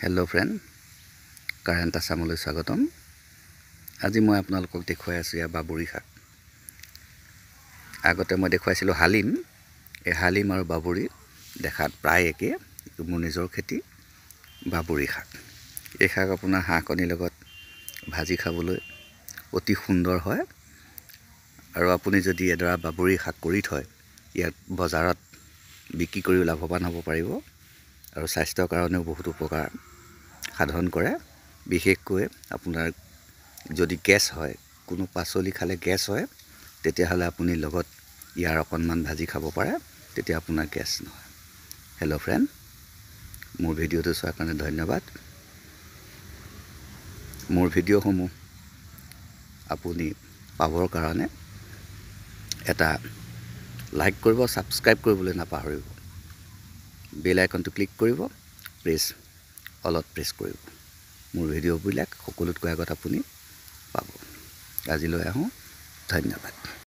Hello' friend, current আছামলৈ স্বাগতম। আজি মই আপোনালোকক দেখুৱাই আছোঁ ইয়াৰ বাবৰি শাক। আগতে মই দেখুৱাইছিলোঁ হালিম। এই হালিম আৰু বাবৰি দেখাত প্ৰায় একে। এইটো মোৰ নিজৰ খেতি বাবৰি শাক। এই শাক আপোনাৰ হাঁহ কণীৰ লগত ভাজি খাবলৈ অতি সুন্দৰ হয়। আৰু আপুনি যদি এডৰা বাবৰি শাক কৰি থয়, ইয়াক বজাৰত বিক্ৰী কৰিও লাভৱান হ'ব পাৰিব। আৰু স্বাস্থ্যৰ কাৰণেও বহুত উপকাৰ সাধন কৰে। বিশেষকৈ আপোনাৰ যদি গেছ হয়, কোনো পাচলি খালে গেছ হয়, তেতিয়াহ'লে আপুনি লগত ইয়াৰ অকণমান ভাজি খাব পাৰে, তেতিয়া আপোনাৰ গেছ নহয়। হেল্ল' ফ্ৰেণ্ড, মোৰ ভিডিঅ'টো চোৱাৰ কাৰণে ধন্যবাদ। মোৰ ভিডিঅ'সমূহ আপুনি পাবৰ কাৰণে এটা লাইক কৰিব, ছাবস্ক্ৰাইব কৰিবলৈ নাপাহৰিব। বেল আইকনটো ক্লিক কৰিব, অলত প্ৰেছ কৰিব। মোৰ ভিডিঅ'বিলাক সকলোতকৈ আগত আপুনি পাব। আজিলৈ আহোঁ, ধন্যবাদ।